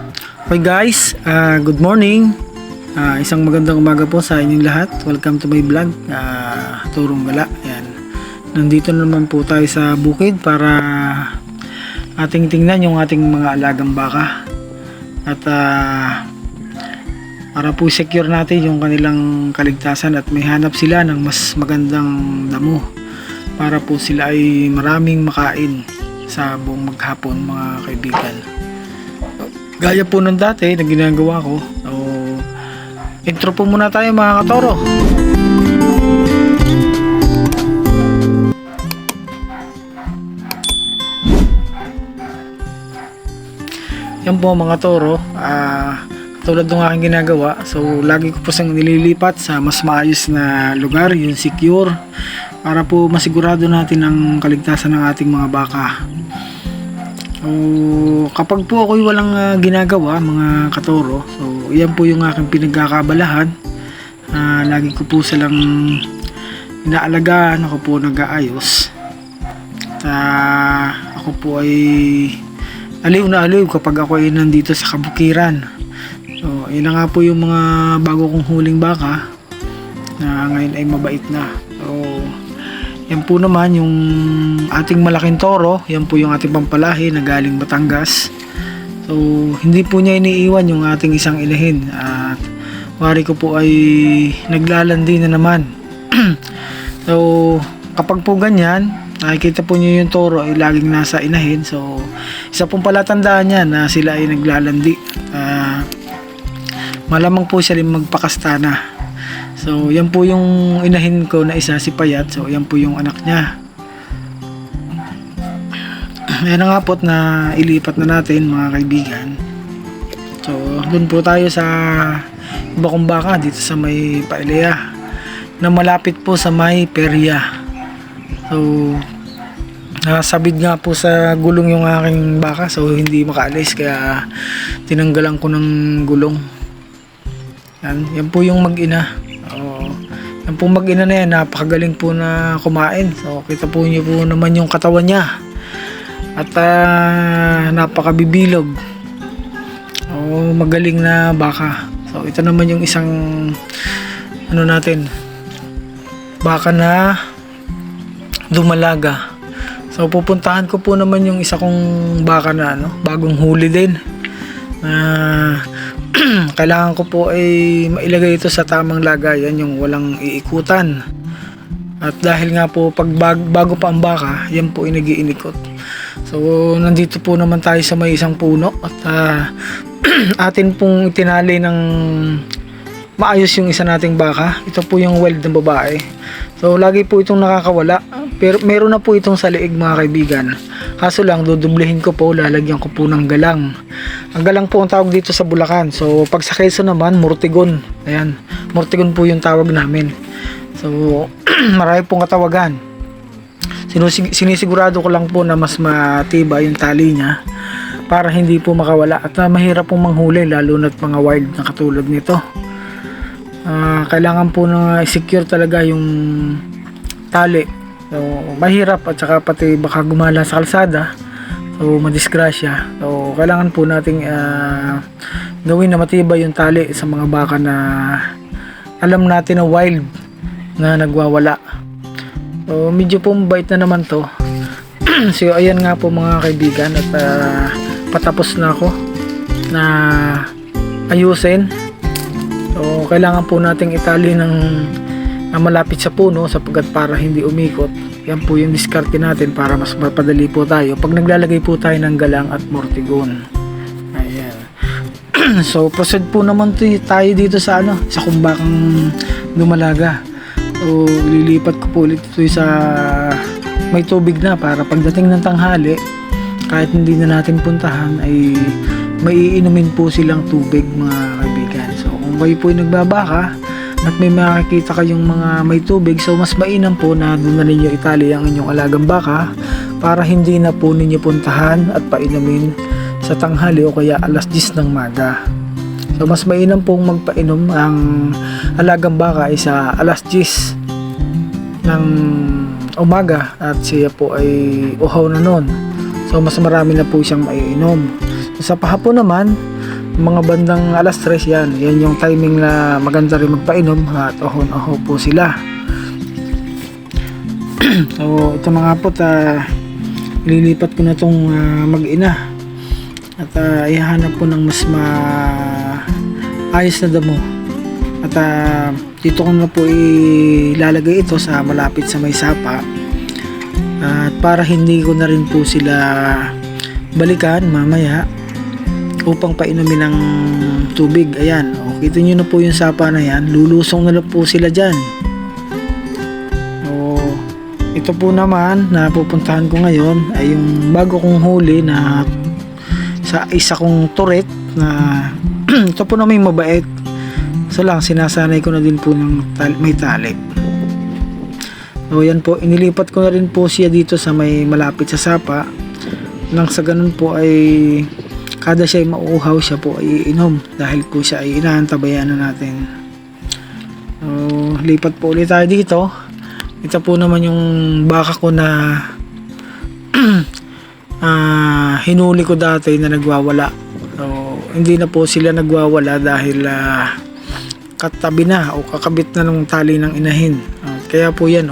Okay guys, good morning. Isang magandang umaga po sa inyong lahat. Welcome to my vlog, Turong Gala. Yan. Nandito naman po tayo sa bukid para ating tingnan yung ating mga alagang baka. At para po secure natin yung kanilang kaligtasan at may hanap sila ng mas magandang damo para po sila ay maraming makain sa buong maghapon, mga kaibigan. Gaya po ng dati na ginagawa ko. So, intro po muna tayo mga katoro. Yan po mga toro. Katulad ng aking ginagawa. So, lagi ko po siyang nililipat sa mas maayos na lugar, yung secure, para po masigurado natin ang kaligtasan ng ating mga baka. So, kapag po ako'y walang ginagawa mga katoro, so yan po yung aking pinagkakabalahan. Lagi ko po silang inaalagaan, ako po nag-aayos. Ako po ay aliw na aliw kapag ako ay nandito sa kabukiran. So, yun na nga po yung mga bago kong huling baka na ngayon ay mabait na. So, yan po naman yung ating malaking toro. Yan po yung ating pampalahi na galing Batangas. So, hindi po niya iniiwan yung ating isang inahin. At wari ko po ay naglalandi na naman. So, kapag po ganyan, nakikita po niyo yung toro ay laging nasa inahin. So, isa pong palatandaan niya na sila ay naglalandi. Malamang po siya rin magpakasta na. So, yan po yung inahin ko na isa, si Payat. So, yan po yung anak niya. Ayan na nga po na ilipat na natin mga kaibigan. So, dun po tayo sa iba kong baka dito sa may Pailea na malapit po sa may Peria. So, nasabid nga po sa gulong yung aking baka. So, hindi makaalis kaya tinanggalan ko ng gulong. Yan po yung mag-ina. Yan pong mag-ina na yan, napakagaling po na kumain. So, kita po niyo po naman yung katawan niya. At napakabibilog. Magaling na baka. So, ito naman yung isang natin, baka na dumalaga. So, pupuntahan ko po naman yung isa kong baka na bagong huli din. Kailangan ko po ay mailagay ito sa tamang lagayan, yung walang iikutan. At dahil nga po bago pa ang baka, yan po ay nag-iinikot. So, nandito po naman tayo sa may isang puno at atin pong itinali ng maayos yung isa nating baka. Ito po yung wild na babae. So, lagi po itong nakakawala. Pero meron na po itong sa liig mga kaibigan. Kaso lang, dudublehin ko po, lalagyan ko po ng galang. Ang galang po ang tawag dito sa Bulacan. So, pag sa Quezon naman, Mortigon. Ayan, Mortigon po yung tawag namin. So, marami pong katawagan. Sinisigurado ko lang po na mas matibay yung tali niya para hindi po makawala. At mahirap pong manghuli, lalo na't mga wild na katulad nito. Kailangan po na secure talaga yung tali. So, mahirap at saka pati baka gumala sa kalsada. So, madisgrasya. So, kailangan po nating gawin na matibay yung tali sa mga baka na alam natin na wild na nagwawala. So, medyo po mabait na naman to. So, ayan nga po mga kaibigan at patapos na ako na ayusin. So, kailangan po nating itali ng malapit sa puno sapagkat para hindi umikot. Yan po yung diskarte natin para mas mapadali po tayo pag naglalagay po tayo ng galang at mortigon. Ayan. So, proceed po naman tayo dito sa sa kumbakang dumalaga. So, lilipat ko po ulit ito sa may tubig na para pagdating ng tanghali, kahit hindi na natin puntahan ay maiinumin po silang tubig mga kaibigan. So, kung kayo po ay nagbabaka at may makikita kayong mga may tubig, so mas mainam po na doon na ninyo itali ang inyong alagang baka para hindi na po ninyo puntahan at painumin sa tanghali o kaya alas 10 ng maga. So mas mainam pong magpainom ang alagang baka ay sa alas 10 ng umaga at siya po ay uhaw na nun. So mas marami na po siyang maiinom. So, sa pahapon naman, mga bandang alas 3 yan yung timing na maganda rin magpainom at ohon-oho po sila. So ito mga po, ililipat ko na tong mag-ina at ihahanap ko ng mas ayos na damo at dito ko na po ilalagay ito sa malapit sa may sapa at para hindi ko na rin po sila balikan mamaya upang painumin ng tubig. Ayan, kita nyo na po yung sapa na yan, lulusong na po sila dyan. Ito po naman na pupuntahan ko ngayon ay yung bago kong huli na sa isa kong turret na ito po na may mabait. So lang, sinasanay ko na din po ng may tali. So yan po, inilipat ko na rin po siya dito sa may malapit sa sapa nang sa ganun po ay kada siya ay mauuhaw siya po ay iinom dahil po siya ay inaantabayan na natin. So lipat po ulit tayo dito. Ito po naman yung baka ko na hinuli ko dati na nagwawala. So, hindi na po sila nagwawala dahil katabi na o kakabit na ng tali ng inahin. Kaya po yan,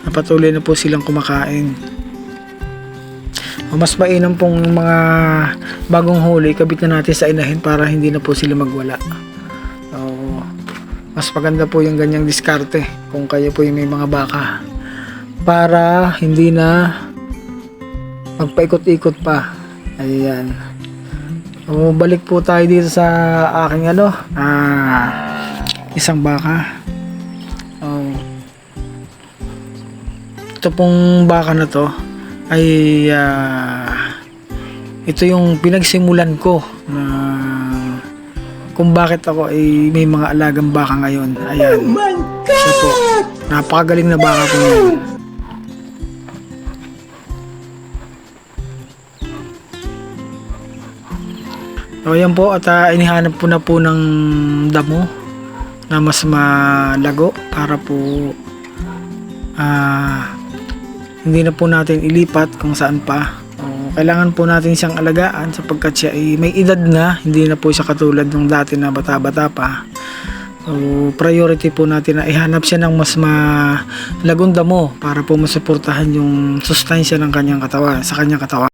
napatuloy na po silang kumakain. Mas mainam pong mga bagong huli, kabit na natin sa inahin para hindi na po sila magwala. Mas maganda po yung ganyang diskarte kung kayo po yung may mga baka para hindi na magpaikot-ikot pa. Ayan. So, balik po tayo dito sa aking isang baka. Ito pong baka na to ay ito yung pinagsimulan ko na kung bakit ako ay may mga alagang baka ngayon. Ayan. Oh my God! Siya po. Napakagaling na baka po yan. So ayan po, at inihanap po na po ng damo na mas malago para po hindi na po natin ilipat kung saan pa. Kailangan po natin siyang alagaan sapagkat siya ay may edad na, hindi na po siya katulad ng dati na bata-bata pa. So, priority po natin na ihanap siya ng mas malagong damo para po masuportahan yung sustansya ng kanyang katawan, sa kanyang katawan.